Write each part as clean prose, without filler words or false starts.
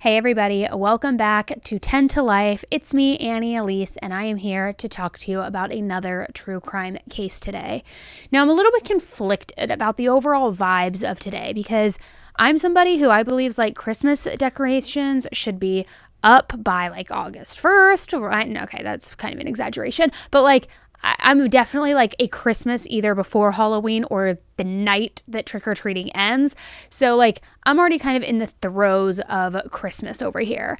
Hey everybody, welcome back to 10 to Life. It's me, Annie Elise, and I am here to talk to you about another true crime case today. Now, I'm a little bit conflicted about the overall vibes of today because I'm somebody who I believes like Christmas decorations should be up by like August 1st, right? Okay, that's kind of an exaggeration, but I'm definitely like a Christmas either before Halloween or the night that trick-or-treating ends. So I'm already kind of in the throes of Christmas over here.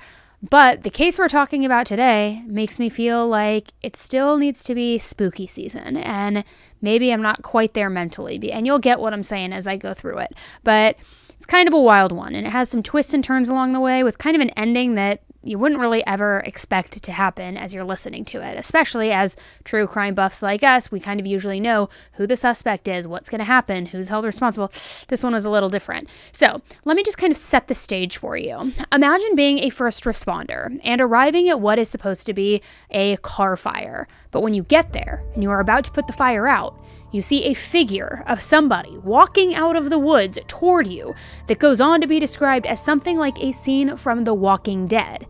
But the case we're talking about today makes me feel like it still needs to be spooky season. And maybe I'm not quite there mentally. And you'll get what I'm saying as I go through it. But it's kind of a wild one. And it has some twists and turns along the way with kind of an ending that you wouldn't really ever expect to happen as you're listening to it, especially as true crime buffs like us. We kind of usually know who the suspect is, what's going to happen, who's held responsible. This one was a little different. So let me just kind of set the stage for you. Imagine being a first responder and arriving at what is supposed to be a car fire. But when you get there and you are about to put the fire out, you see a figure of somebody walking out of the woods toward you that goes on to be described as something like a scene from The Walking Dead.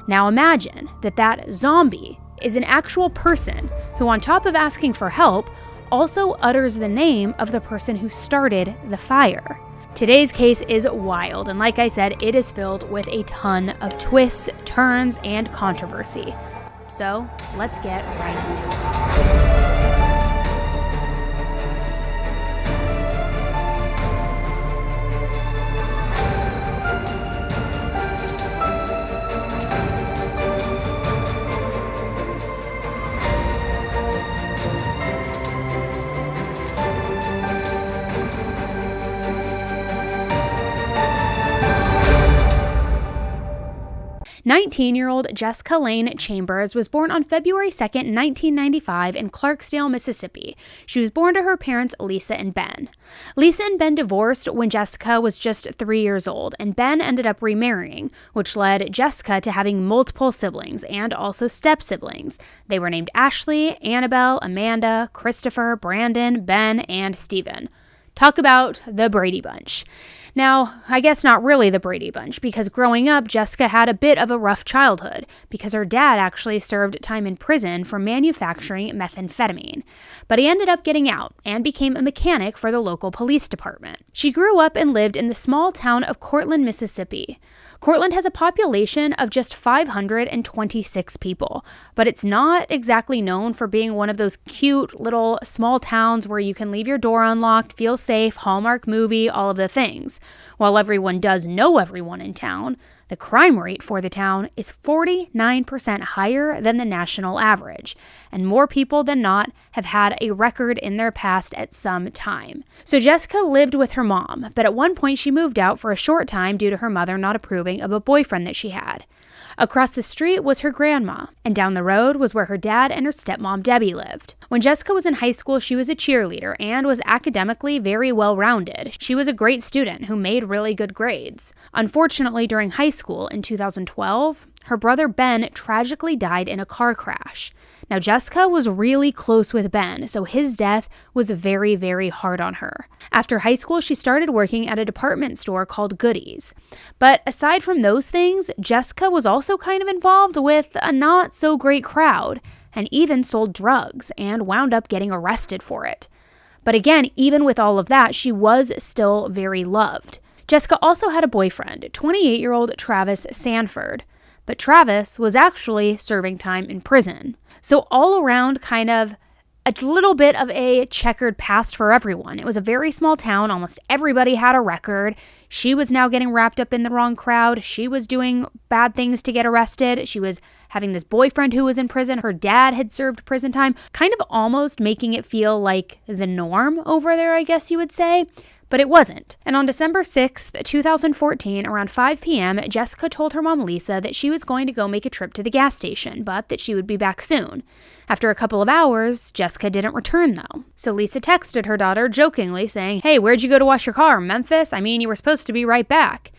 Now imagine that zombie is an actual person who, on top of asking for help, also utters the name of the person who started the fire. Today's case is wild, and like I said, it is filled with a ton of twists, turns, and controversy. So let's get right into it. 19-year-old Jessica Lane Chambers was born on February 2nd, 1995 in Clarksdale, Mississippi. She was born to her parents, Lisa and Ben. Lisa and Ben divorced when Jessica was just 3 years old, and Ben ended up remarrying, which led Jessica to having multiple siblings and also step-siblings. They were named Ashley, Annabelle, Amanda, Christopher, Brandon, Ben, and Stephen. Talk about the Brady Bunch. Now, I guess not really the Brady Bunch, because growing up, Jessica had a bit of a rough childhood, because her dad actually served time in prison for manufacturing methamphetamine. But he ended up getting out and became a mechanic for the local police department. She grew up and lived in the small town of Cortland, Mississippi. Cortland has a population of just 526 people, but it's not exactly known for being one of those cute little small towns where you can leave your door unlocked, feel safe, Hallmark movie, all of the things. While everyone does know everyone in town, the crime rate for the town is 49% higher than the national average, and more people than not have had a record in their past at some time. So Jessica lived with her mom, but at one point she moved out for a short time due to her mother not approving of a boyfriend that she had. Across the street was her grandma, and down the road was where her dad and her stepmom Debbie lived. When Jessica was in high school, she was a cheerleader and was academically very well-rounded. She was a great student who made really good grades. Unfortunately, during high school in 2012, her brother Ben tragically died in a car crash. Now, Jessica was really close with Ben, so his death was very, very hard on her. After high school, she started working at a department store called Goodies. But aside from those things, Jessica was also kind of involved with a not-so-great crowd, and even sold drugs, and wound up getting arrested for it. But again, even with all of that, she was still very loved. Jessica also had a boyfriend, 28-year-old Travis Sanford. But Travis was actually serving time in prison. So all around, kind of a little bit of a checkered past for everyone. It was a very small town. Almost everybody had a record. She was now getting wrapped up in the wrong crowd. She was doing bad things to get arrested. She was having this boyfriend who was in prison. Her dad had served prison time, kind of almost making it feel like the norm over there, I guess you would say. But it wasn't. And on December 6th, 2014, around 5 p.m., Jessica told her mom Lisa that she was going to go make a trip to the gas station, but that she would be back soon. After a couple of hours, Jessica didn't return though. So Lisa texted her daughter jokingly saying, "Hey, where'd you go to wash your car? Memphis? I mean, you were supposed to be right back."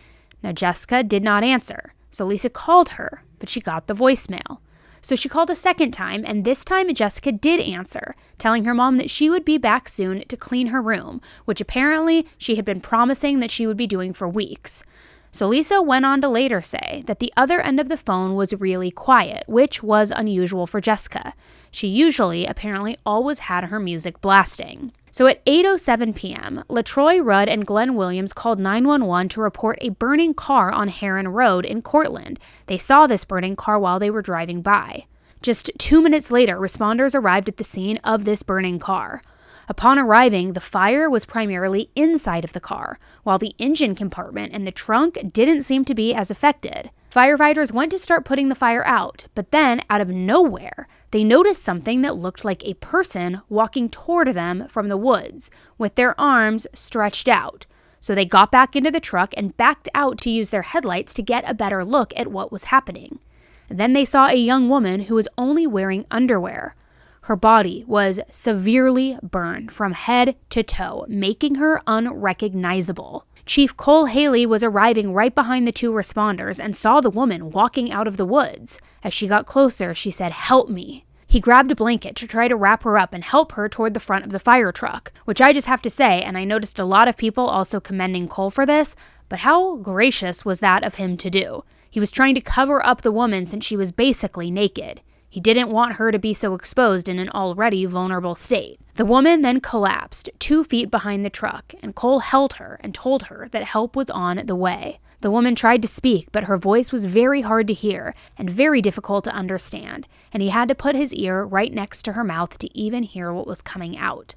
Now Jessica did not answer. So Lisa called her, but she got the voicemail. So she called a second time, and this time Jessica did answer, telling her mom that she would be back soon to clean her room, which apparently she had been promising that she would be doing for weeks. So Lisa went on to later say that the other end of the phone was really quiet, which was unusual for Jessica. She usually, apparently, always had her music blasting. So at 8:07 p.m., LaTroy Rudd and Glenn Williams called 911 to report a burning car on Heron Road in Cortland. They saw this burning car while they were driving by. Just 2 minutes later, responders arrived at the scene of this burning car. Upon arriving, the fire was primarily inside of the car, while the engine compartment and the trunk didn't seem to be as affected. Firefighters went to start putting the fire out, but then, out of nowhere, they noticed something that looked like a person walking toward them from the woods, with their arms stretched out. So they got back into the truck and backed out to use their headlights to get a better look at what was happening. Then they saw a young woman who was only wearing underwear. Her body was severely burned from head to toe, making her unrecognizable. Chief Cole Haley was arriving right behind the two responders and saw the woman walking out of the woods. As she got closer, she said, "Help me." He grabbed a blanket to try to wrap her up and help her toward the front of the fire truck, which I just have to say, and I noticed a lot of people also commending Cole for this, but how gracious was that of him to do? He was trying to cover up the woman since she was basically naked. He didn't want her to be so exposed in an already vulnerable state. The woman then collapsed 2 feet behind the truck, and Cole held her and told her that help was on the way. The woman tried to speak, but her voice was very hard to hear and very difficult to understand, and he had to put his ear right next to her mouth to even hear what was coming out.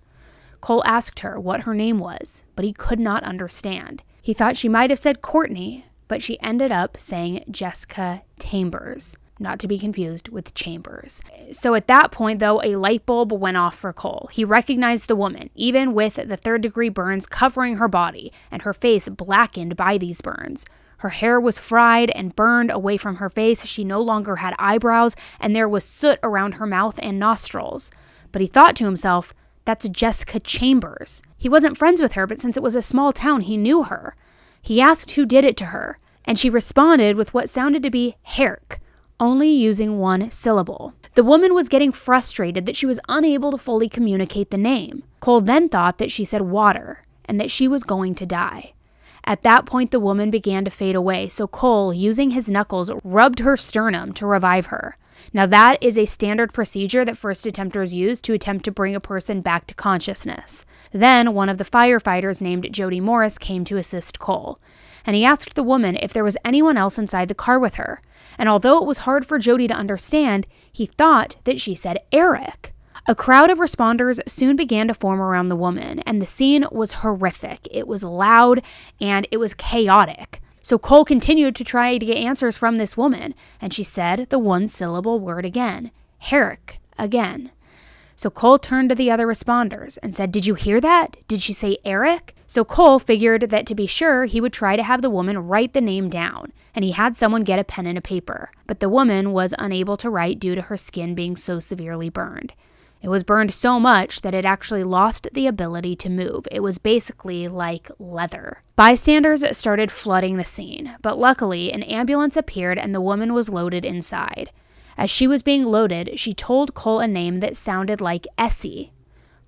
Cole asked her what her name was, but he could not understand. He thought she might have said Courtney, but she ended up saying Jessica Chambers. Not to be confused with Chambers. So at that point, though, a light bulb went off for Cole. He recognized the woman, even with the third-degree burns covering her body and her face blackened by these burns. Her hair was fried and burned away from her face. She no longer had eyebrows, and there was soot around her mouth and nostrils. But he thought to himself, that's Jessica Chambers. He wasn't friends with her, but since it was a small town, he knew her. He asked who did it to her, and she responded with what sounded to be Herrick, only using one syllable. The woman was getting frustrated that she was unable to fully communicate the name. Cole then thought that she said water and that she was going to die. At that point, the woman began to fade away, so Cole, using his knuckles, rubbed her sternum to revive her. Now that is a standard procedure that first attempters use to attempt to bring a person back to consciousness. Then one of the firefighters named Jody Morris came to assist Cole, and he asked the woman if there was anyone else inside the car with her. And although it was hard for Jody to understand, he thought that she said Eric. A crowd of responders soon began to form around the woman, and the scene was horrific. It was loud and it was chaotic. So Cole continued to try to get answers from this woman, and she said the one-syllable word again, Herrick, again. So Cole turned to the other responders and said, "Did you hear that? Did she say Eric?" So Cole figured that to be sure, he would try to have the woman write the name down, and he had someone get a pen and a paper. But the woman was unable to write due to her skin being so severely burned. It was burned so much that it actually lost the ability to move. It was basically like leather. Bystanders started flooding the scene, but luckily an ambulance appeared and the woman was loaded inside. As she was being loaded, she told Cole a name that sounded like Essie.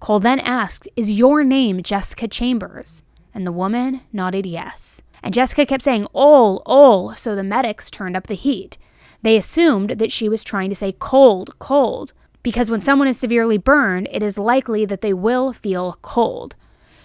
Cole then asked, "Is your name Jessica Chambers?" And the woman nodded yes. And Jessica kept saying, "Ol," so the medics turned up the heat. They assumed that she was trying to say cold, cold, because when someone is severely burned, it is likely that they will feel cold.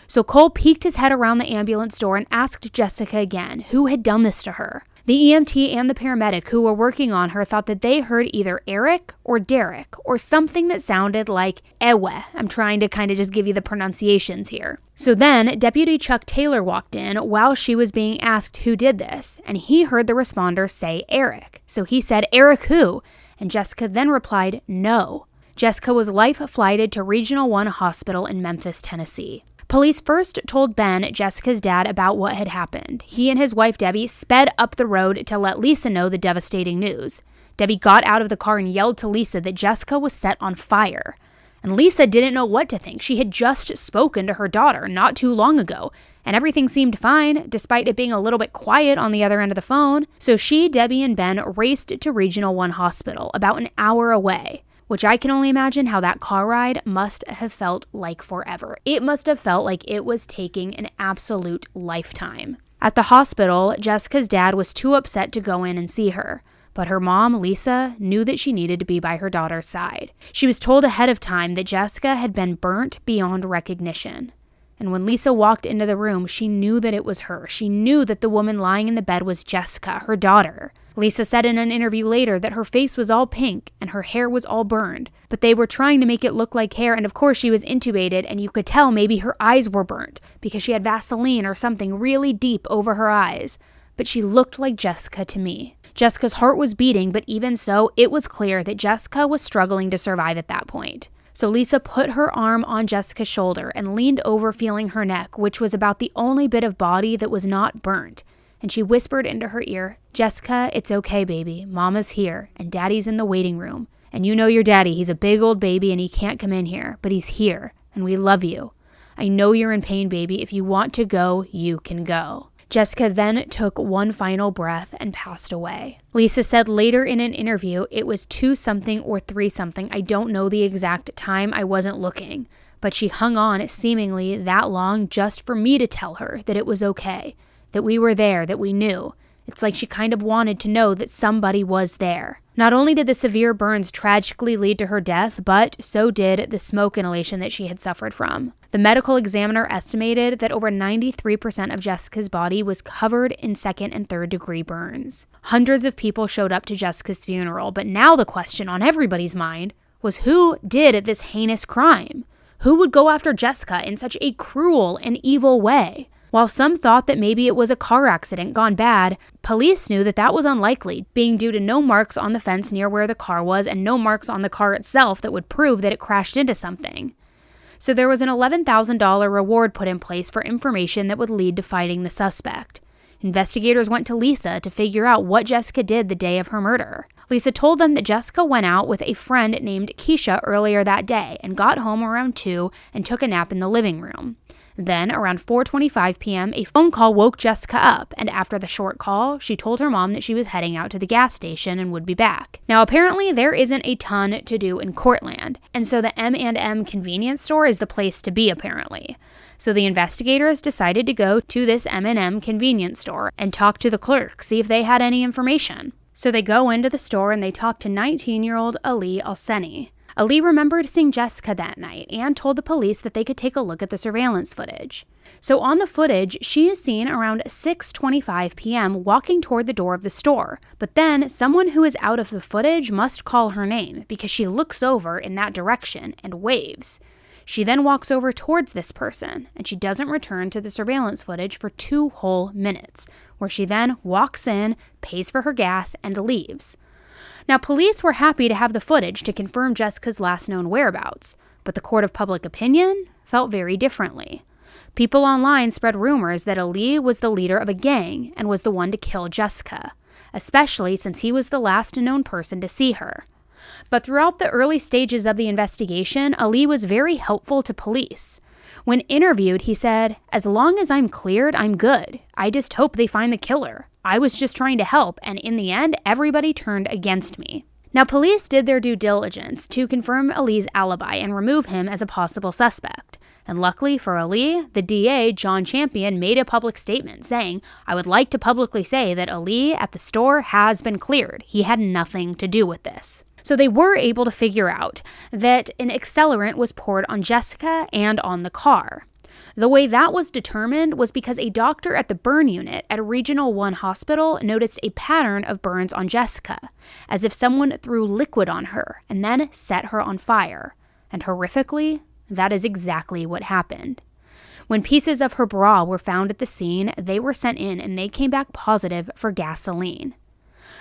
So Cole peeked his head around the ambulance door and asked Jessica again who had done this to her. The EMT and the paramedic who were working on her thought that they heard either Eric or Derek or something that sounded like Ewe. I'm trying to kind of just give you the pronunciations here. So then Deputy Chuck Taylor walked in while she was being asked who did this, and he heard the responder say Eric. So he said, "Eric who?" And Jessica then replied, "No." Jessica was life-flighted to Regional 1 Hospital in Memphis, Tennessee. Police first told Ben, Jessica's dad, about what had happened. He and his wife, Debbie, sped up the road to let Lisa know the devastating news. Debbie got out of the car and yelled to Lisa that Jessica was set on fire. And Lisa didn't know what to think. She had just spoken to her daughter not too long ago, and everything seemed fine, despite it being a little bit quiet on the other end of the phone. So she, Debbie, and Ben raced to Regional 1 Hospital, about an hour away. Which I can only imagine how that car ride must have felt like forever. It must have felt like it was taking an absolute lifetime. At the hospital, Jessica's dad was too upset to go in and see her, but her mom, Lisa, knew that she needed to be by her daughter's side. She was told ahead of time that Jessica had been burnt beyond recognition. And when Lisa walked into the room, she knew that it was her. She knew that the woman lying in the bed was Jessica, her daughter. Lisa said in an interview later that her face was all pink and her hair was all burned, but they were trying to make it look like hair, and of course she was intubated, and you could tell maybe her eyes were burnt because she had Vaseline or something really deep over her eyes. But she looked like Jessica to me. Jessica's heart was beating, but even so, it was clear that Jessica was struggling to survive at that point. So Lisa put her arm on Jessica's shoulder and leaned over, feeling her neck, which was about the only bit of body that was not burnt. And she whispered into her ear, "Jessica, it's okay, baby. Mama's here, and Daddy's in the waiting room. And you know your daddy, he's a big old baby and he can't come in here, but he's here, and we love you. I know you're in pain, baby. If you want to go, you can go." Jessica then took one final breath and passed away. Lisa said later in an interview it was 2-something or 3-something. I don't know the exact time, I wasn't looking. But she hung on seemingly that long just for me to tell her that it was okay, that we were there, that we knew. It's like she kind of wanted to know that somebody was there. Not only did the severe burns tragically lead to her death, but so did the smoke inhalation that she had suffered from. The medical examiner estimated that over 93% of Jessica's body was covered in 2nd and 3rd degree burns. Hundreds of people showed up to Jessica's funeral, but now the question on everybody's mind was who did this heinous crime? Who would go after Jessica in such a cruel and evil way? While some thought that maybe it was a car accident gone bad, police knew that that was unlikely, being due to no marks on the fence near where the car was and no marks on the car itself that would prove that it crashed into something. So there was an $11,000 reward put in place for information that would lead to finding the suspect. Investigators went to Lisa to figure out what Jessica did the day of her murder. Lisa told them that Jessica went out with a friend named Keisha earlier that day and got home around 2 and took a nap in the living room. Then, around 4:25 p.m., a phone call woke Jessica up, and after the short call, she told her mom that she was heading out to the gas station and would be back. Now, apparently, there isn't a ton to do in Cortland, and so the M&M convenience store is the place to be, apparently. So the investigators decided to go to this M&M convenience store and talk to the clerk, see if they had any information. So they go into the store and they talk to 19-year-old Elise Alseni. Ali remembered seeing Jessica that night and told the police that they could take a look at the surveillance footage. So on the footage, she is seen around 6:25 p.m. walking toward the door of the store. But then someone who is out of the footage must call her name because she looks over in that direction and waves. She then walks over towards this person, and she doesn't return to the surveillance footage for 2 whole minutes, where she then walks in, pays for her gas, and leaves. Now, police were happy to have the footage to confirm Jessica's last known whereabouts, but the court of public opinion felt very differently. People online spread rumors that Ali was the leader of a gang and was the one to kill Jessica, especially since he was the last known person to see her. But throughout the early stages of the investigation, Ali was very helpful to police. When interviewed, he said, "As long as I'm cleared, I'm good. I just hope they find the killer. I was just trying to help, and in the end, everybody turned against me." Now, police did their due diligence to confirm Ali's alibi and remove him as a possible suspect. And luckily for Ali, the DA, John Champion, made a public statement saying, "I would like to publicly say that Ali at the store has been cleared. He had nothing to do with this." So they were able to figure out that an accelerant was poured on Jessica and on the car. The way that was determined was because a doctor at the burn unit at a Regional 1 hospital noticed a pattern of burns on Jessica, as if someone threw liquid on her and then set her on fire. And horrifically, that is exactly what happened. When pieces of her bra were found at the scene, they were sent in and they came back positive for gasoline.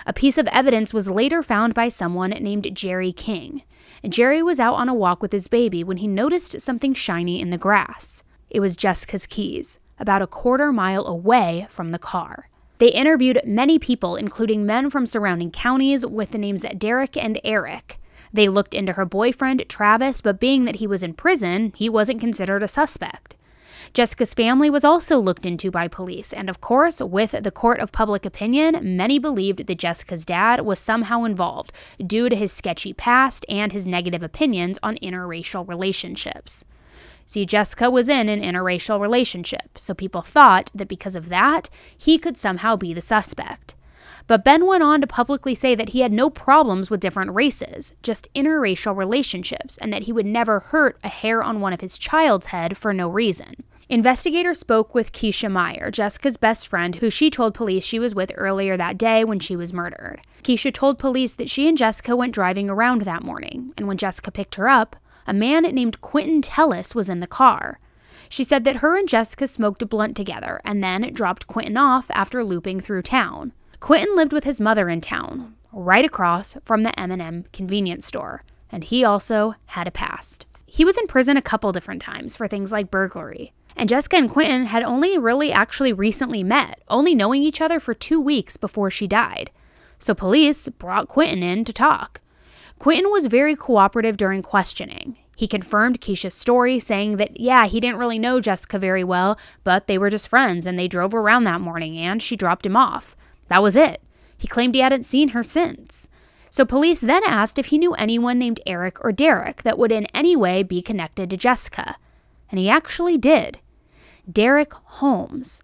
A piece of evidence was later found by someone named Jerry King. Jerry was out on a walk with his baby when he noticed something shiny in the grass. It was Jessica's keys, about a quarter mile away from the car. They interviewed many people, including men from surrounding counties with the names Derek and Eric. They looked into her boyfriend, Travis, but being that he was in prison, he wasn't considered a suspect. Jessica's family was also looked into by police, and of course, with the court of public opinion, many believed that Jessica's dad was somehow involved due to his sketchy past and his negative opinions on interracial relationships. See, Jessica was in an interracial relationship, so people thought that because of that, he could somehow be the suspect. But Ben went on to publicly say that he had no problems with different races, just interracial relationships, and that he would never hurt a hair on one of his child's head for no reason. Investigators spoke with Keisha Meyer, Jessica's best friend, who she told police she was with earlier that day when she was murdered. Keisha told police that she and Jessica went driving around that morning, and when Jessica picked her up, a man named Quinton Tellis was in the car. She said that her and Jessica smoked a blunt together and then dropped Quinton off after looping through town. Quinton lived with his mother in town, right across from the M&M convenience store, and he also had a past. He was in prison a couple different times for things like burglary. And Jessica and Quinton had only really actually recently met, only knowing each other for 2 weeks before she died. So police brought Quinton in to talk. Quinton was very cooperative during questioning. He confirmed Keisha's story, saying that, yeah, he didn't really know Jessica very well, but they were just friends and they drove around that morning and she dropped him off. That was it. He claimed he hadn't seen her since. So police then asked if he knew anyone named Eric or Derek that would in any way be connected to Jessica. And he actually did. Derek Holmes.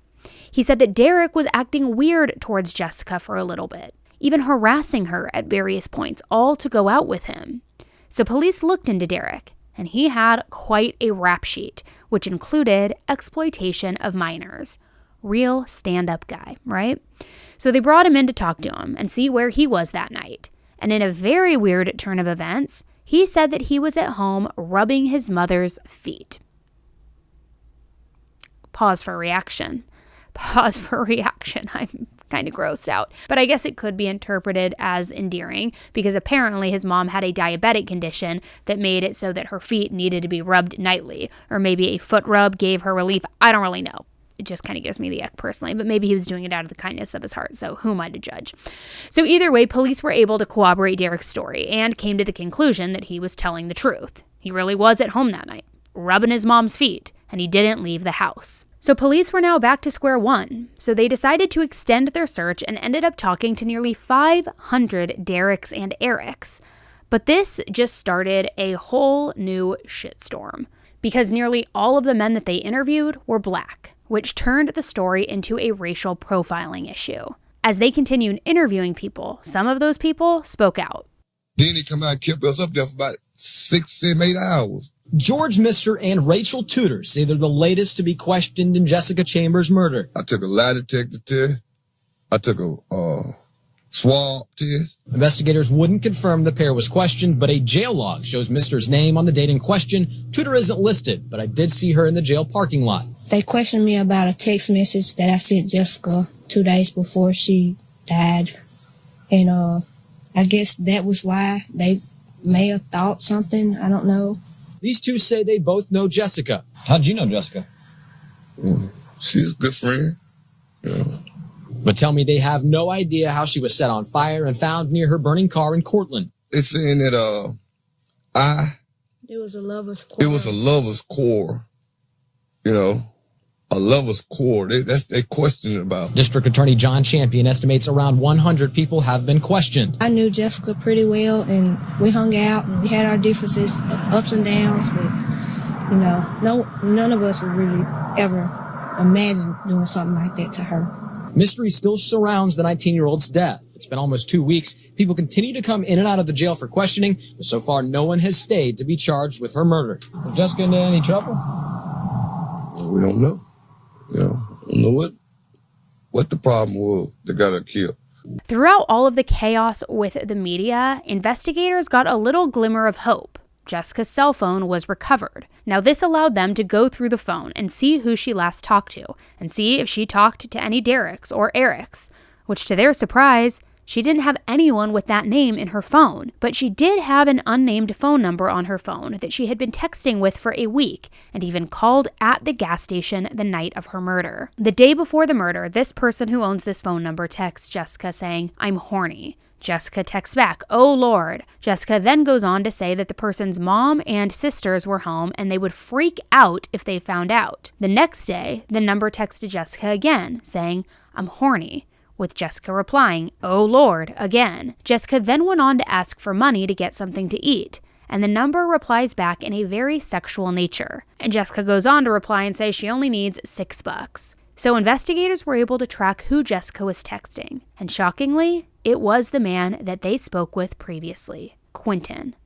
He said that Derek was acting weird towards Jessica for a little bit, even harassing her at various points, all to go out with him. So police looked into Derek, and he had quite a rap sheet, which included exploitation of minors. Real stand-up guy, right? So they brought him in to talk to him and see where he was that night. And in a very weird turn of events, he said that he was at home rubbing his mother's feet. Pause for reaction. Pause for reaction. I'm kind of grossed out. But I guess it could be interpreted as endearing because apparently his mom had a diabetic condition that made it so that her feet needed to be rubbed nightly. Or maybe a foot rub gave her relief. I don't really know. It just kind of gives me the ick personally, but maybe he was doing it out of the kindness of his heart, so who am I to judge? So either way, police were able to corroborate Derek's story and came to the conclusion that he was telling the truth. He really was at home that night, rubbing his mom's feet, and he didn't leave the house. So police were now back to square one, so they decided to extend their search and ended up talking to nearly 500 Dereks and Erics. But this just started a whole new shitstorm, because nearly all of the men that they interviewed were black, which turned the story into a racial profiling issue. As they continued interviewing people, some of those people spoke out. Then he come out and kept us up there for about 6, 7, 8 hours. George Mister and Rachel Tudor say they're the latest to be questioned in Jessica Chambers' murder. I took a lie detector test. I took a swab test. Investigators wouldn't confirm the pair was questioned, but a jail log shows Mister's name on the date in question. Tudor isn't listed, but I did see her in the jail parking lot. They questioned me about a text message that I sent Jessica 2 days before she died. And I guess that was why they may have thought something. I don't know. These two say they both know Jessica. How'd you know Jessica? She's a good friend. Yeah. But tell me they have no idea how she was set on fire and found near her burning car in Cortland. It's saying that It was a lover's quarrel. it was a lover's quarrel. You know, a lover's quarrel. They questioning about. District Attorney John Champion estimates around 100 people have been questioned. I knew Jessica pretty well, and we hung out, and we had our differences, ups and downs, but, you know, none of us would really ever imagine doing something like that to her. Mystery still surrounds the 19-year-old's death. It's been almost 2 weeks. People continue to come in and out of the jail for questioning, but so far no one has stayed to be charged with her murder. Was Jessica into any trouble? We don't know. You know, don't know what the problem was that got her killed. Throughout all of the chaos with the media, investigators got a little glimmer of hope. Jessica's cell phone was recovered. Now this allowed them to go through the phone and see who she last talked to, and see if she talked to any Dereks or Erics, which to their surprise, she didn't have anyone with that name in her phone, but she did have an unnamed phone number on her phone that she had been texting with for a week and even called at the gas station the night of her murder. The day before the murder, this person who owns this phone number texts Jessica saying, "I'm horny." Jessica texts back, "Oh Lord." Jessica then goes on to say that the person's mom and sisters were home and they would freak out if they found out. The next day, the number texted Jessica again saying, "I'm horny," with Jessica replying, "Oh Lord," again. Jessica then went on to ask for money to get something to eat, and the number replies back in a very sexual nature. And Jessica goes on to reply and say she only needs $6. So investigators were able to track who Jessica was texting, and shockingly, it was the man that they spoke with previously, Quinton,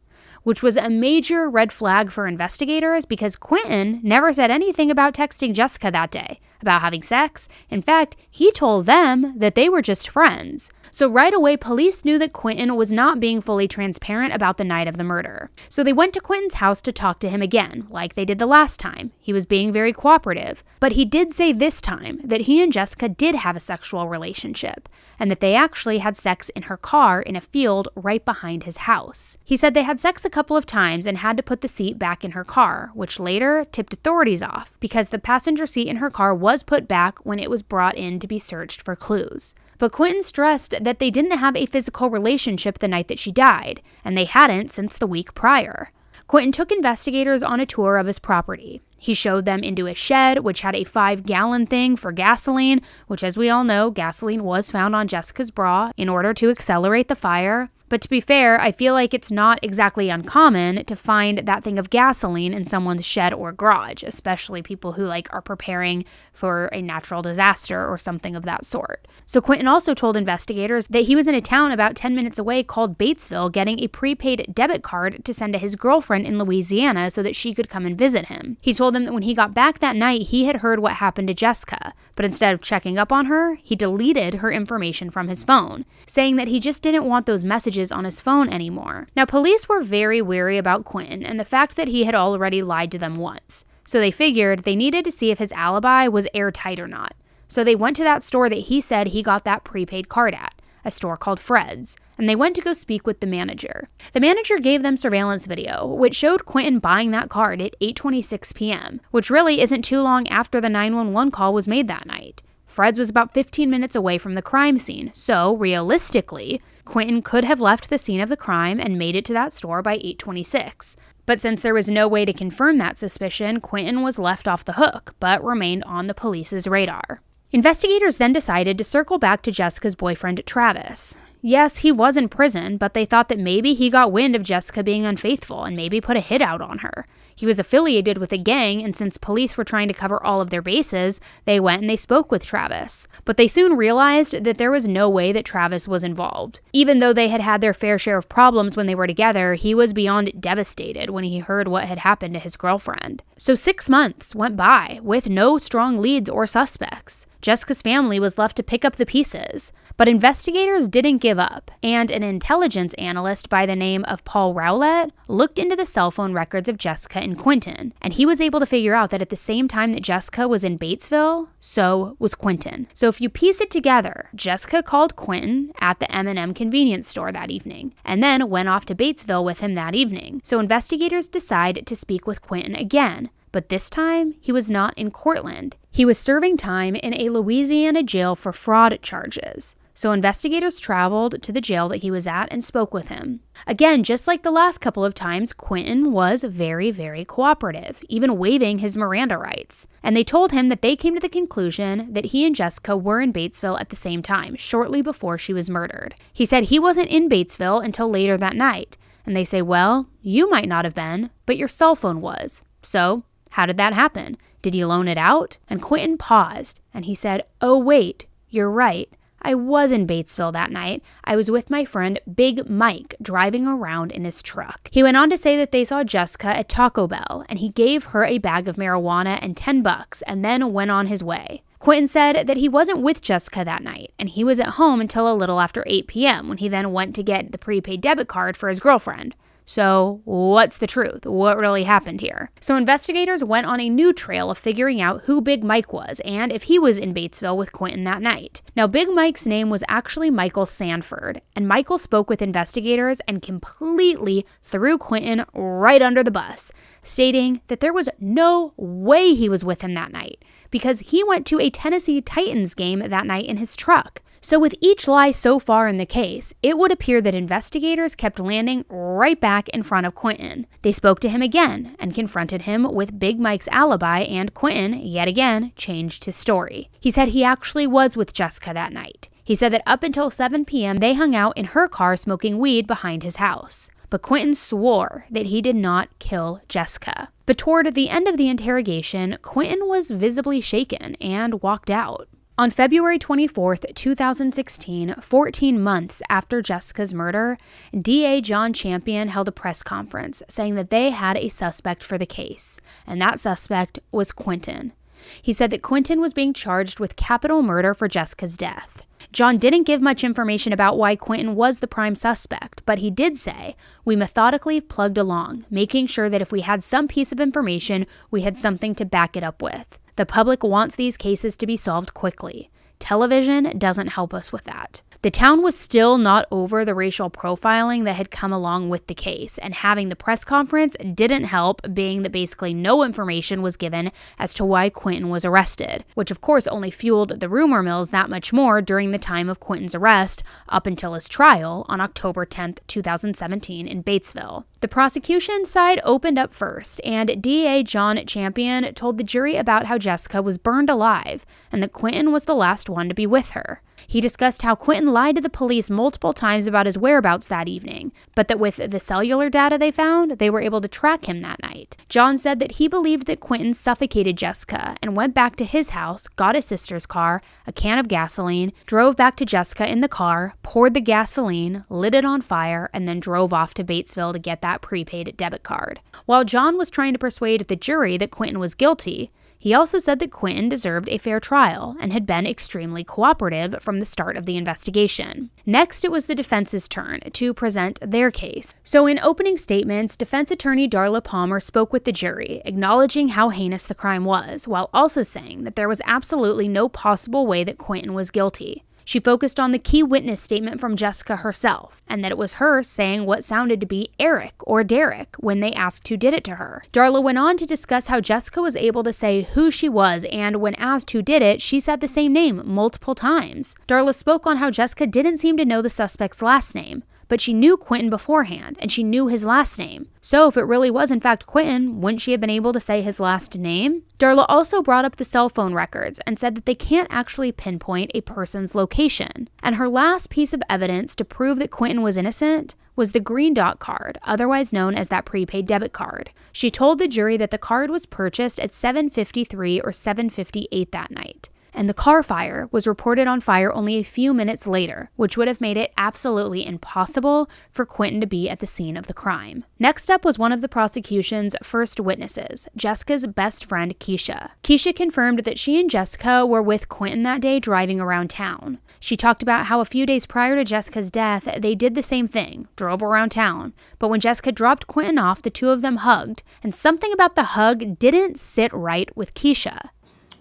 which was a major red flag for investigators because Quinton never said anything about texting Jessica that day, about having sex. In fact, he told them that they were just friends. So right away, police knew that Quinton was not being fully transparent about the night of the murder. So they went to Quinton's house to talk to him again, like they did the last time. He was being very cooperative, but he did say this time that he and Jessica did have a sexual relationship, and that they actually had sex in her car in a field right behind his house. He said they had sex a couple of times and had to put the seat back in her car, which later tipped authorities off because the passenger seat in her car was put back when it was brought in to be searched for clues. But Quinton stressed that they didn't have a physical relationship the night that she died, and they hadn't since the week prior. Quinton took investigators on a tour of his property. He showed them into a shed, which had a 5-gallon thing for gasoline, which, as we all know, gasoline was found on Jessica's bra in order to accelerate the fire. But to be fair, I feel like it's not exactly uncommon to find that thing of gasoline in someone's shed or garage, especially people who are preparing for a natural disaster or something of that sort. So Quinton also told investigators that he was in a town about 10 minutes away called Batesville getting a prepaid debit card to send to his girlfriend in Louisiana so that she could come and visit him. He told them that when he got back that night, he had heard what happened to Jessica, but instead of checking up on her, he deleted her information from his phone, saying that he just didn't want those messages on his phone anymore. Now, police were very wary about Quinton and the fact that he had already lied to them once, so they figured they needed to see if his alibi was airtight or not. So they went to that store that he said he got that prepaid card at, a store called Fred's, and they went to go speak with the manager. The manager gave them surveillance video, which showed Quinton buying that card at 8:26 p.m., which really isn't too long after the 911 call was made that night. Fred's was about 15 minutes away from the crime scene, so realistically, Quinton could have left the scene of the crime and made it to that store by 8:26. But since there was no way to confirm that suspicion, Quinton was left off the hook, but remained on the police's radar. Investigators then decided to circle back to Jessica's boyfriend, Travis. Yes, he was in prison, but they thought that maybe he got wind of Jessica being unfaithful and maybe put a hit out on her. He was affiliated with a gang, and since police were trying to cover all of their bases, they went and they spoke with Travis. But they soon realized that there was no way that Travis was involved. Even though they had had their fair share of problems when they were together, he was beyond devastated when he heard what had happened to his girlfriend. So 6 months went by with no strong leads or suspects. Jessica's family was left to pick up the pieces. But investigators didn't give up, and an intelligence analyst by the name of Paul Rowlett looked into the cell phone records of Jessica and Quinton, and he was able to figure out that at the same time that Jessica was in Batesville, so was Quinton. So if you piece it together, Jessica called Quinton at the M&M convenience store that evening, and then went off to Batesville with him that evening. So investigators decide to speak with Quinton again. But this time, he was not in Cortland. He was serving time in a Louisiana jail for fraud charges. So investigators traveled to the jail that he was at and spoke with him. Again, just like the last couple of times, Quinton was very, very cooperative, even waiving his Miranda rights. And they told him that they came to the conclusion that he and Jessica were in Batesville at the same time, shortly before she was murdered. He said he wasn't in Batesville until later that night. And they say, well, you might not have been, but your cell phone was. So, how did that happen? Did you loan it out? And Quinton paused, and he said, oh wait, you're right. I was in Batesville that night. I was with my friend Big Mike driving around in his truck. He went on to say that they saw Jessica at Taco Bell, and he gave her a bag of marijuana and $10 and then went on his way. Quinton said that he wasn't with Jessica that night, and he was at home until a little after 8 p.m. when he then went to get the prepaid debit card for his girlfriend. So, what's the truth? What really happened here? So investigators went on a new trail of figuring out who Big Mike was and if he was in Batesville with Quinton that night. Now, Big Mike's name was actually Michael Sanford, and Michael spoke with investigators and completely threw Quinton right under the bus, stating that there was no way he was with him that night because he went to a Tennessee Titans game that night in his truck. So with each lie so far in the case, it would appear that investigators kept landing right back in front of Quinton. They spoke to him again and confronted him with Big Mike's alibi, and Quinton, yet again, changed his story. He said he actually was with Jessica that night. He said that up until 7 p.m. they hung out in her car smoking weed behind his house. but Quinton swore that he did not kill Jessica. But toward the end of the interrogation, Quinton was visibly shaken and walked out. On February 24, 2016, 14 months after Jessica's murder, DA John Champion held a press conference saying that they had a suspect for the case, and that suspect was Quinton. He said that Quinton was being charged with capital murder for Jessica's death. John didn't give much information about why Quinton was the prime suspect, but he did say, "We methodically plugged along, making sure that if we had some piece of information, we had something to back it up with. The public wants these cases to be solved quickly. Television doesn't help us with that." The town was still not over the racial profiling that had come along with the case, and having the press conference didn't help, being that basically no information was given as to why Quinton was arrested, which of course only fueled the rumor mills that much more during the time of Quinton's arrest up until his trial on October 10, 2017 in Batesville. The prosecution side opened up first, and DA John Champion told the jury about how Jessica was burned alive and that Quinton was the last one to be with her. He discussed how Quinton lied to the police multiple times about his whereabouts that evening, but that with the cellular data they found, they were able to track him that night. John said that he believed that Quinton suffocated Jessica and went back to his house, got his sister's car, a can of gasoline, drove back to Jessica in the car, poured the gasoline, lit it on fire, and then drove off to Batesville to get that prepaid debit card. While John was trying to persuade the jury that Quinton was guilty, he also said that Quinton deserved a fair trial and had been extremely cooperative from the start of the investigation. Next, it was the defense's turn to present their case. So in opening statements, defense attorney Darla Palmer spoke with the jury, acknowledging how heinous the crime was, while also saying that there was absolutely no possible way that Quinton was guilty. She focused on the key witness statement from Jessica herself, and that it was her saying what sounded to be Eric or Derek when they asked who did it to her. Darla went on to discuss how Jessica was able to say who she was, and when asked who did it, she said the same name multiple times. Darla spoke on how Jessica didn't seem to know the suspect's last name, but she knew Quinton beforehand, and she knew his last name. So if it really was in fact Quinton, wouldn't she have been able to say his last name? Darla also brought up the cell phone records and said that they can't actually pinpoint a person's location. And her last piece of evidence to prove that Quinton was innocent was the green dot card, otherwise known as that prepaid debit card. She told the jury that the card was purchased at 7:53 or 7:58 that night. And the car fire was reported on fire only a few minutes later, which would have made it absolutely impossible for Quinton to be at the scene of the crime. Next up was one of the prosecution's first witnesses, Jessica's best friend, Keisha. Keisha confirmed that she and Jessica were with Quinton that day driving around town. She talked about how a few days prior to Jessica's death, they did the same thing, drove around town. But when Jessica dropped Quinton off, the two of them hugged, and something about the hug didn't sit right with Keisha.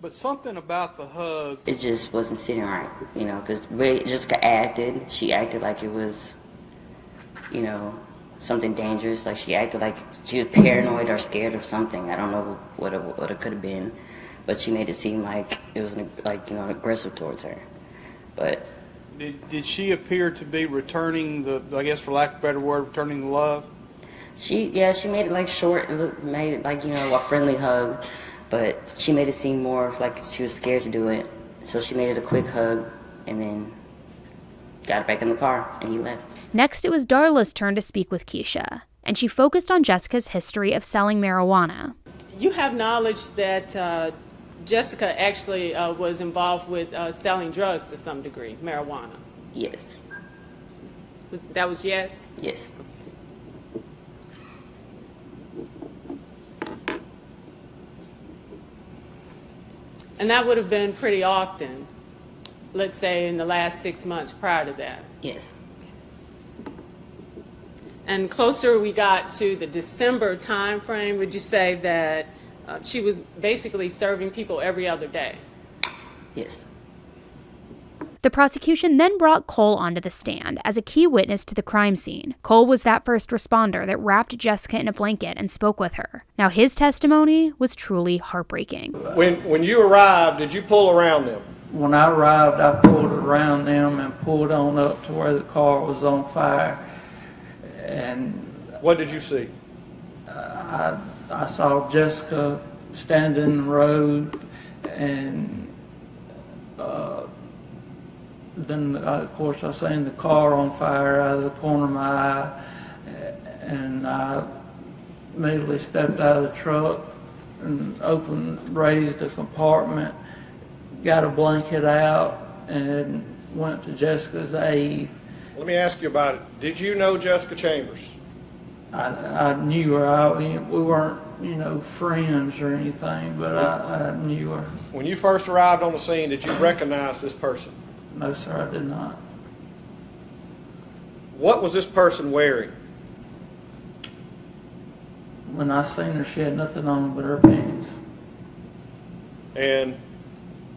But something about the hug, it just wasn't sitting right, because the way Jessica acted, she acted like it was, something dangerous. Like she acted like she was paranoid or scared of something. I don't know what it could have been, but she made it seem like it was aggressive towards her. But did she appear to be returning the, I guess for lack of a better word, returning the love? She made it like short, made it like, a friendly hug. But she made it seem more like she was scared to do it. So she made it a quick hug and then got it back in the car and he left. Next, it was Darla's turn to speak with Keisha, and she focused on Jessica's history of selling marijuana. You have knowledge that Jessica actually was involved with selling drugs to some degree, marijuana? Yes. That was yes? Yes. And that would have been pretty often, let's say in the last 6 months prior to that? Yes. And closer we got to the December time frame, would you say that she was basically serving people every other day? Yes. The prosecution then brought Cole onto the stand as a key witness to the crime scene. Cole was that first responder that wrapped Jessica in a blanket and spoke with her. Now, his testimony was truly heartbreaking. When you arrived, did you pull around them? When I arrived, I pulled around them and pulled on up to where the car was on fire. And what did you see? I saw Jessica standing in the road, and then, of course, I seen the car on fire out of the corner of my eye, and I immediately stepped out of the truck and raised the compartment, got a blanket out, and went to Jessica's aid. Let me ask you about it. Did you know Jessica Chambers? I knew her. We weren't, friends or anything, but I knew her. When you first arrived on the scene, did you recognize this person? No, sir, I did not. What was this person wearing? When I seen her, she had nothing on but her pants. And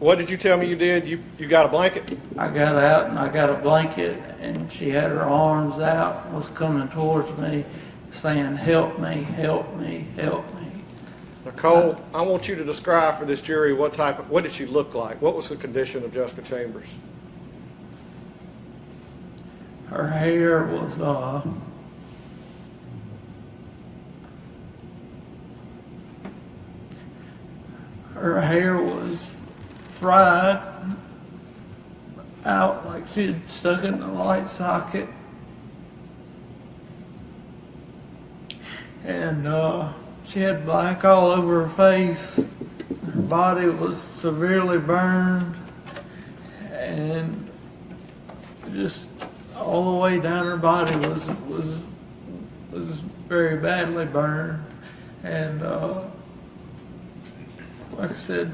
what did you tell me you did? You got a blanket? I got out and I got a blanket, and she had her arms out, was coming towards me, saying, "Help me, help me, help me." Nicole, I want you to describe for this jury what did she look like? What was the condition of Jessica Chambers? Her hair was fried out like she'd stuck it in a light socket. And she had black all over her face. Her body was severely burned, and just all the way down her body was very badly burned. And like I said,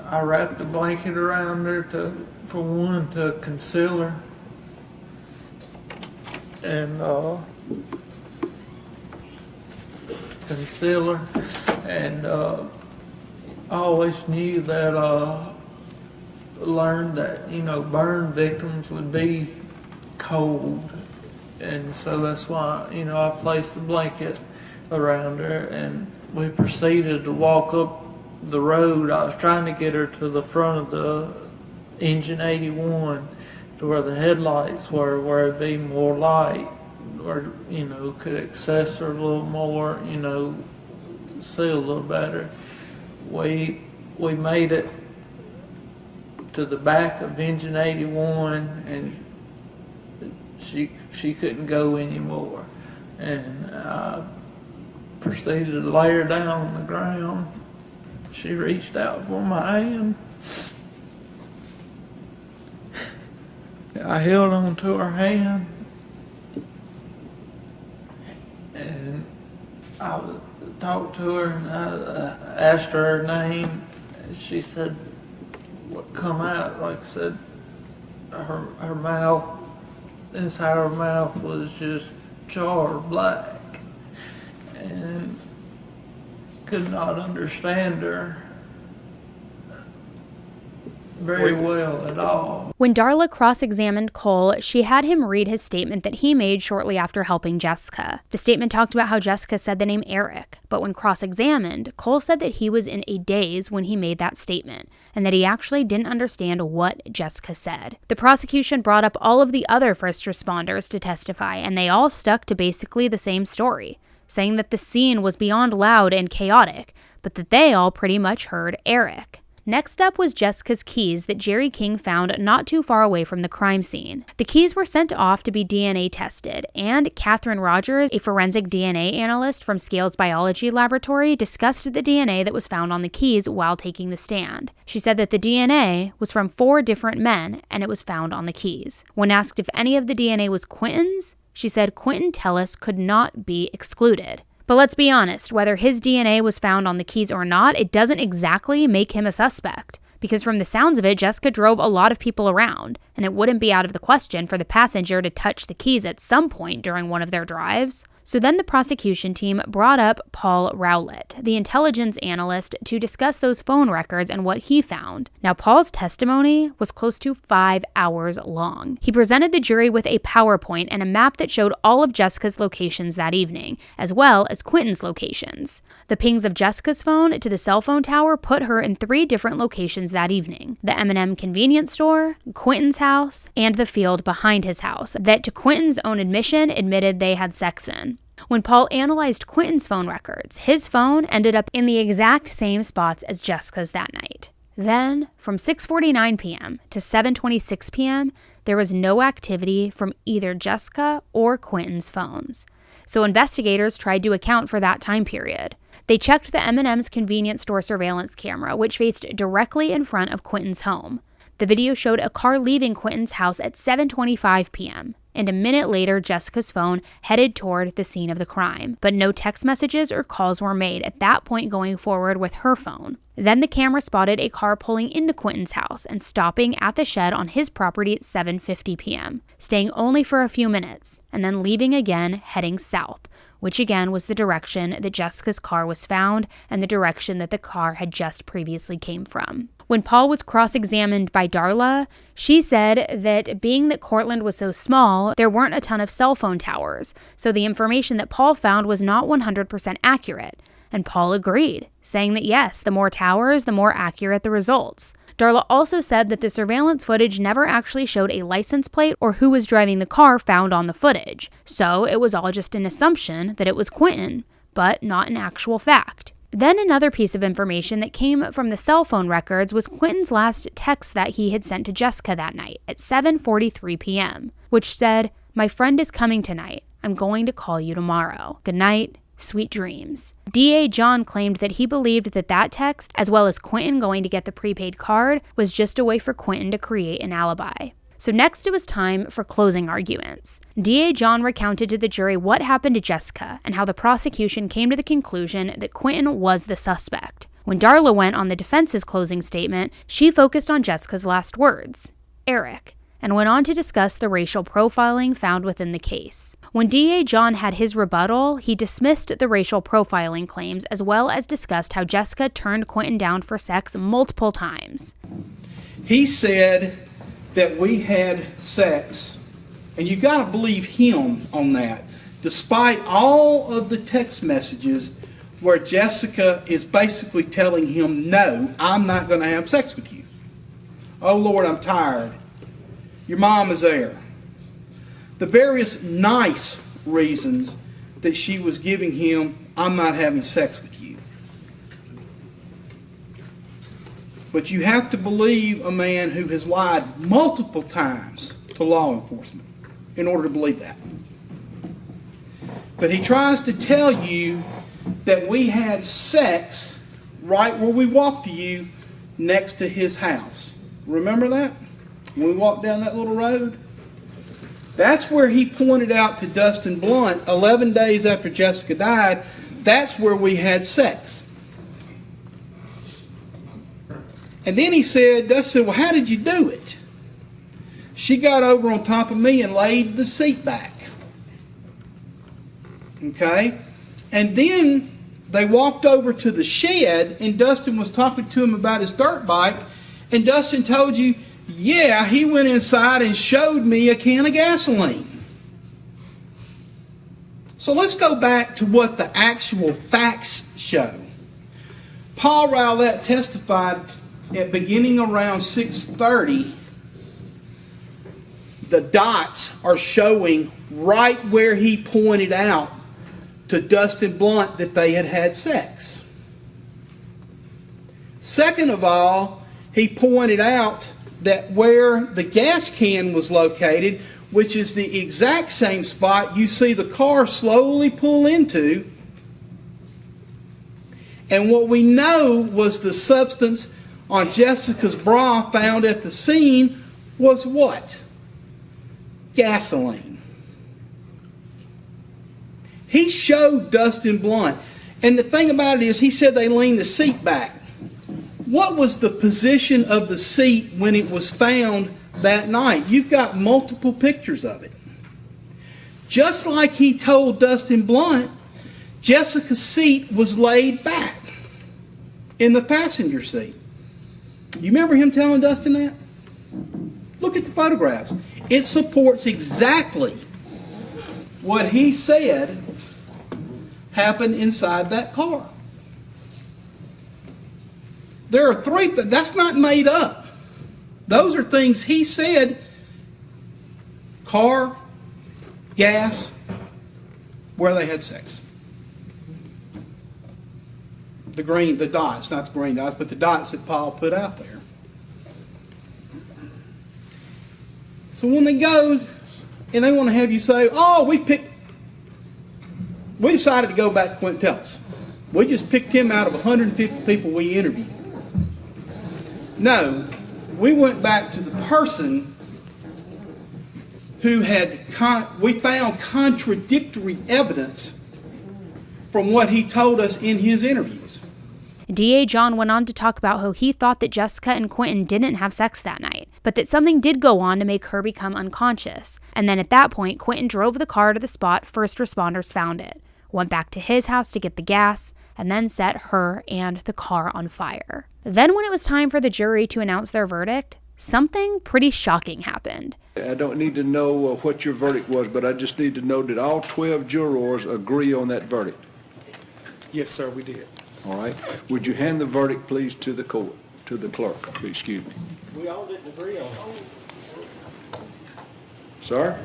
I wrapped the blanket around her to conceal her. And I always knew that learned that burn victims would be cold, and so that's why I placed a blanket around her, and we proceeded to walk up the road. I was trying to get her to the front of the engine 81 to where the headlights were, where it'd be more light, or could access her a little more, see a little better. We made it to the back of engine 81, and she couldn't go anymore, and I proceeded to lay her down on the ground. She reached out for my hand. I held on to her hand, and I talked to her, and I asked her name. She said, "What come out?" Like I said, her mouth, inside her mouth was just charred black, and could not understand her very well at all. When Darla cross-examined Cole, she had him read his statement that he made shortly after helping Jessica. The statement talked about how Jessica said the name Eric, but when cross-examined, Cole said that he was in a daze when he made that statement, and that he actually didn't understand what Jessica said. The prosecution brought up all of the other first responders to testify, and they all stuck to basically the same story, saying that the scene was beyond loud and chaotic, but that they all pretty much heard Eric. Next up was Jessica's keys that Jerry King found not too far away from the crime scene. The keys were sent off to be DNA tested, and Catherine Rogers, a forensic DNA analyst from Scales Biology Laboratory, discussed the DNA that was found on the keys while taking the stand. She said that the DNA was from 4 different men, and it was found on the keys. When asked if any of the DNA was Quinton's, she said Quinton Tellis could not be excluded. But let's be honest, whether his DNA was found on the keys or not, it doesn't exactly make him a suspect. Because from the sounds of it, Jessica drove a lot of people around, and it wouldn't be out of the question for the passenger to touch the keys at some point during one of their drives. So then the prosecution team brought up Paul Rowlett, the intelligence analyst, to discuss those phone records and what he found. Now, Paul's testimony was close to 5 hours long. He presented the jury with a PowerPoint and a map that showed all of Jessica's locations that evening, as well as Quinton's locations. The pings of Jessica's phone to the cell phone tower put her in 3 different locations that evening: the M&M convenience store, Quinton's house, and the field behind his house that, to Quinton's own admission, admitted they had sex in. When Paul analyzed Quinton's phone records, his phone ended up in the exact same spots as Jessica's that night. Then, from 6:49 p.m. to 7:26 p.m., there was no activity from either Jessica or Quinton's phones. So investigators tried to account for that time period. They checked the M&M's convenience store surveillance camera, which faced directly in front of Quinton's home. The video showed a car leaving Quinton's house at 7:25 p.m., and a minute later, Jessica's phone headed toward the scene of the crime, but no text messages or calls were made at that point going forward with her phone. Then the camera spotted a car pulling into Quinton's house and stopping at the shed on his property at 7:50 p.m., staying only for a few minutes, and then leaving again, heading south, which again was the direction that Jessica's car was found and the direction that the car had just previously came from. When Paul was cross-examined by Darla, she said that being that Cortland was so small, there weren't a ton of cell phone towers, so the information that Paul found was not 100% accurate. And Paul agreed, saying that yes, the more towers, the more accurate the results. Darla also said that the surveillance footage never actually showed a license plate or who was driving the car found on the footage, so it was all just an assumption that it was Quinton, but not an actual fact. Then another piece of information that came from the cell phone records was Quinton's last text that he had sent to Jessica that night at 7:43 p.m., which said, "My friend is coming tonight. I'm going to call you tomorrow. Good night. Sweet dreams." DA John claimed that he believed that that text, as well as Quinton going to get the prepaid card, was just a way for Quinton to create an alibi. So next it was time for closing arguments. DA John recounted to the jury what happened to Jessica and how the prosecution came to the conclusion that Quinton was the suspect. When Darla went on the defense's closing statement, she focused on Jessica's last words, Eric, and went on to discuss the racial profiling found within the case. When DA John had his rebuttal, he dismissed the racial profiling claims as well as discussed how Jessica turned Quinton down for sex multiple times. He said that we had sex, and you got to believe him on that, despite all of the text messages where Jessica is basically telling him, no, I'm not going to have sex with you. Oh, Lord, I'm tired. Your mom is there. The various nice reasons that she was giving him, I'm not having sex with you. But you have to believe a man who has lied multiple times to law enforcement in order to believe that. But he tries to tell you that we had sex right where we walked to you next to his house. Remember that? When we walked down that little road? That's where he pointed out to Dustin Blunt 11 days after Jessica died, that's where we had sex. And then he said, Dustin said, well, how did you do it? She got over on top of me and laid the seat back. Okay? And then they walked over to the shed and Dustin was talking to him about his dirt bike. And Dustin told you, yeah, he went inside and showed me a can of gasoline. So let's go back to what the actual facts show. Paul Rowlett testified at beginning around 6:30. The dots are showing right where he pointed out to Dustin Blunt that they had had sex. Second of all, he pointed out that where the gas can was located, which is the exact same spot you see the car slowly pull into. And what we know was the substance on Jessica's bra found at the scene was what? Gasoline. He showed Dustin Blunt. And the thing about it is, he said they leaned the seat back. What was the position of the seat when it was found that night? You've got multiple pictures of it. Just like he told Dustin Blunt, Jessica's seat was laid back in the passenger seat. You remember him telling Dustin that? Look at the photographs. It supports exactly what he said happened inside that car. There are three things. That's not made up. Those are things he said. Car, gas, where they had sex. The dots, not the green dots, but the dots that Paul put out there. So when they go and they want to have you say, oh, we decided to go back to Quinton Tellis. We just picked him out of 150 people we interviewed. No, we went back to the person who we found contradictory evidence from what he told us in his interviews. DA John went on to talk about how he thought that Jessica and Quinton didn't have sex that night, but that something did go on to make her become unconscious. And then at that point, Quinton drove the car to the spot first responders found it, went back to his house to get the gas, and then set her and the car on fire. Then when it was time for the jury to announce their verdict, something pretty shocking happened. I don't need to know what your verdict was, but I just need to know, did all 12 jurors agree on that verdict? Yes, sir, we did. All right. Would you hand the verdict, please, to the court, to the clerk? Excuse me. We all didn't agree on it. Sir?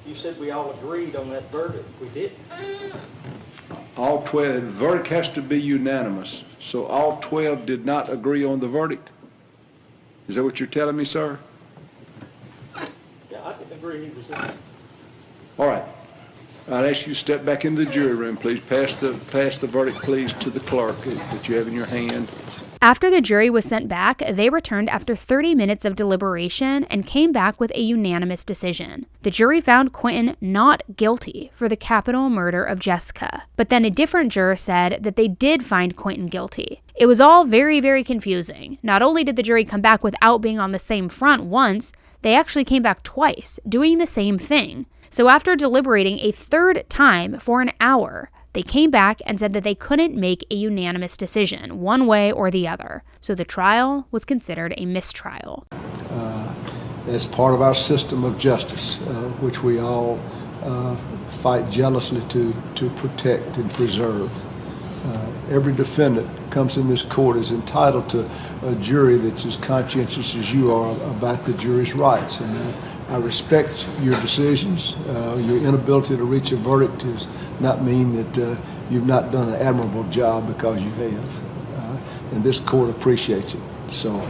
You said we all agreed on that verdict. We didn't. All 12. The verdict has to be unanimous. So all 12 did not agree on the verdict? Is that what you're telling me, sir? Yeah, I didn't agree he was in it. All right. I'd ask you to step back into the jury room, please. Pass the verdict, please, to the clerk that you have in your hand. After the jury was sent back, they returned after 30 minutes of deliberation and came back with a unanimous decision. The jury found Quinton not guilty for the capital murder of Jessica, but then a different juror said that they did find Quinton guilty. It was all very, very confusing. Not only did the jury come back without being on the same front once, they actually came back twice, doing the same thing. So after deliberating a third time for an hour, they came back and said that they couldn't make a unanimous decision, one way or the other. So the trial was considered a mistrial. As part of our system of justice, which we all fight jealously to protect and preserve. Every defendant comes in this court is entitled to a jury that's as conscientious as you are about the jury's rights. And I respect your decisions. Your inability to reach a verdict does not mean that you've not done an admirable job, because you have. And this court appreciates it. So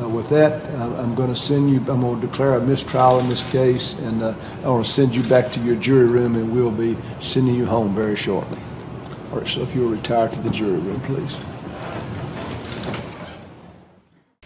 with that, I'm going to declare a mistrial in this case, and I want to send you back to your jury room, and we'll be sending you home very shortly. All right, so if you'll retire to the jury room, please.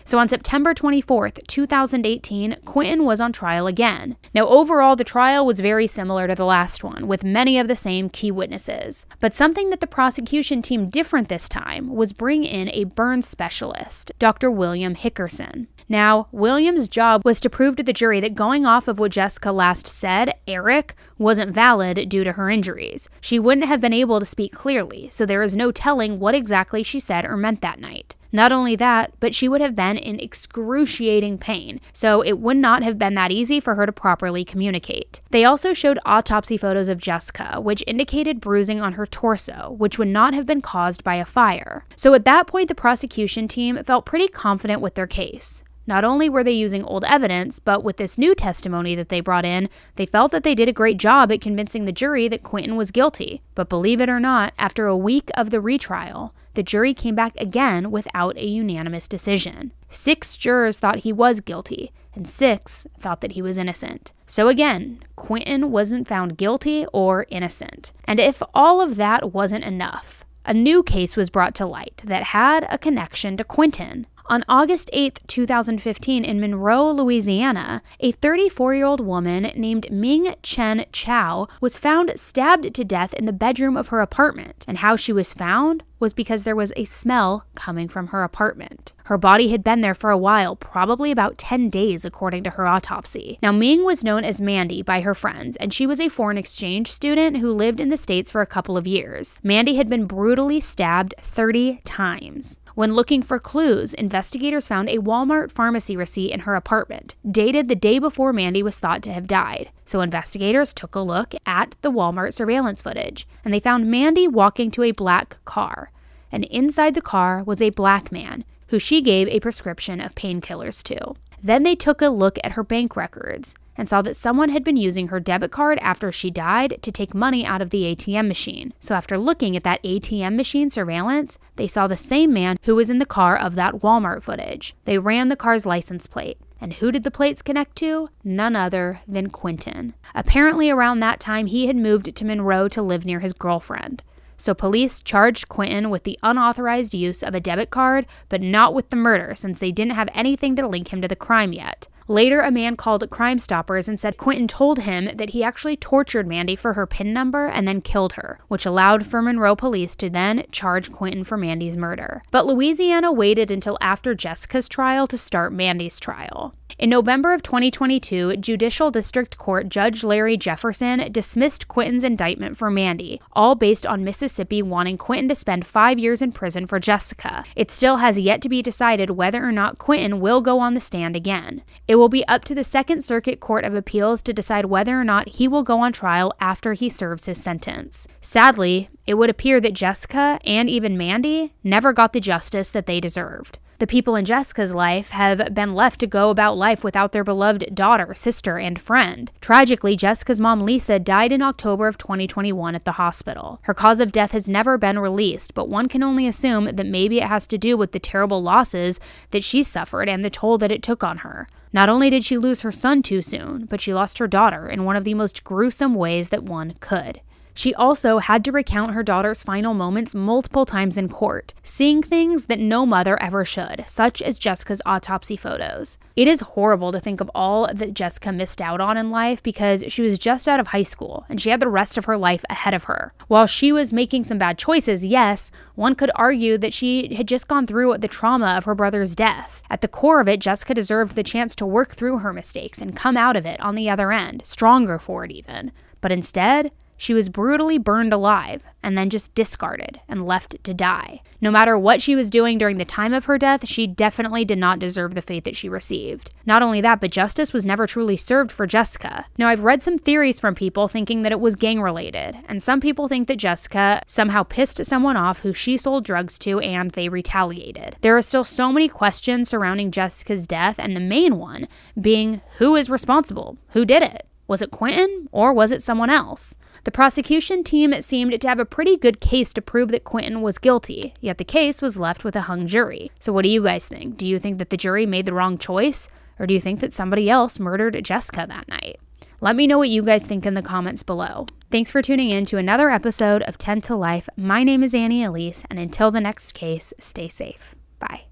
So on September 24th, 2018, Quinton was on trial again. Now overall, the trial was very similar to the last one, with many of the same key witnesses. But something that the prosecution team different this time was bring in a burn specialist, Dr. William Hickerson. Now, William's job was to prove to the jury that going off of what Jessica last said, Eric, wasn't valid due to her injuries. She wouldn't have been able to speak clearly, so there is no telling what exactly she said or meant that night. Not only that, but she would have been in excruciating pain, so it would not have been that easy for her to properly communicate. They also showed autopsy photos of Jessica, which indicated bruising on her torso, which would not have been caused by a fire. So at that point, the prosecution team felt pretty confident with their case. Not only were they using old evidence, but with this new testimony that they brought in, they felt that they did a great job at convincing the jury that Quinton was guilty. But believe it or not, after a week of the retrial, the jury came back again without a unanimous decision. 6 jurors thought he was guilty, and 6 thought that he was innocent. So again, Quinton wasn't found guilty or innocent. And if all of that wasn't enough, a new case was brought to light that had a connection to Quinton. On August 8, 2015, in Monroe, Louisiana, a 34-year-old woman named Ming Chen Chow was found stabbed to death in the bedroom of her apartment. And how she was found was because there was a smell coming from her apartment. Her body had been there for a while, probably about 10 days, according to her autopsy. Now, Ming was known as Mandy by her friends, and she was a foreign exchange student who lived in the States for a couple of years. Mandy had been brutally stabbed 30 times. When looking for clues, investigators found a Walmart pharmacy receipt in her apartment, dated the day before Mandy was thought to have died. So investigators took a look at the Walmart surveillance footage, and they found Mandy walking to a black car. And inside the car was a black man, who she gave a prescription of painkillers to. Then they took a look at her bank records and saw that someone had been using her debit card after she died to take money out of the ATM machine. So after looking at that ATM machine surveillance, they saw the same man who was in the car of that Walmart footage. They ran the car's license plate, And who did the plates connect to? None other than Quinton. Apparently around that time, he had moved to Monroe to live near his girlfriend. So police charged Quinton with the unauthorized use of a debit card, but not with the murder since they didn't have anything to link him to the crime yet. Later, a man called Crime Stoppers and said Quinton told him that he actually tortured Mandy for her PIN number and then killed her, which allowed for Monroe police to then charge Quinton for Mandy's murder. But Louisiana waited until after Jessica's trial to start Mandy's trial. In November of 2022, Judicial District Court Judge Larry Jefferson dismissed Quinton's indictment for Mandy, all based on Mississippi wanting Quinton to spend 5 years in prison for Jessica. It still has yet to be decided whether or not Quinton will go on the stand again. It will be up to the Second Circuit Court of Appeals to decide whether or not he will go on trial after he serves his sentence. Sadly, it would appear that Jessica and even Mandy never got the justice that they deserved. The people in Jessica's life have been left to go about life without their beloved daughter, sister, and friend. Tragically, Jessica's mom, Lisa, died in October of 2021 at the hospital. Her cause of death has never been released, but one can only assume that maybe it has to do with the terrible losses that she suffered and the toll that it took on her. Not only did she lose her son too soon, but she lost her daughter in one of the most gruesome ways that one could. She also had to recount her daughter's final moments multiple times in court, seeing things that no mother ever should, such as Jessica's autopsy photos. It is horrible to think of all that Jessica missed out on in life because she was just out of high school and she had the rest of her life ahead of her. While she was making some bad choices, yes, one could argue that she had just gone through the trauma of her brother's death. At the core of it, Jessica deserved the chance to work through her mistakes and come out of it on the other end, stronger for it even. But instead, she was brutally burned alive and then just discarded and left to die. No matter what she was doing during the time of her death, she definitely did not deserve the fate that she received. Not only that, but justice was never truly served for Jessica. Now, I've read some theories from people thinking that it was gang-related, and some people think that Jessica somehow pissed someone off who she sold drugs to and they retaliated. There are still so many questions surrounding Jessica's death, and the main one being who is responsible? Who did it? Was it Quinton or was it someone else? The prosecution team seemed to have a pretty good case to prove that Quinton was guilty, yet the case was left with a hung jury. So what do you guys think? Do you think that the jury made the wrong choice? Or do you think that somebody else murdered Jessica that night? Let me know what you guys think in the comments below. Thanks for tuning in to another episode of 10 to Life. My name is Elise, and until the next case, stay safe. Bye.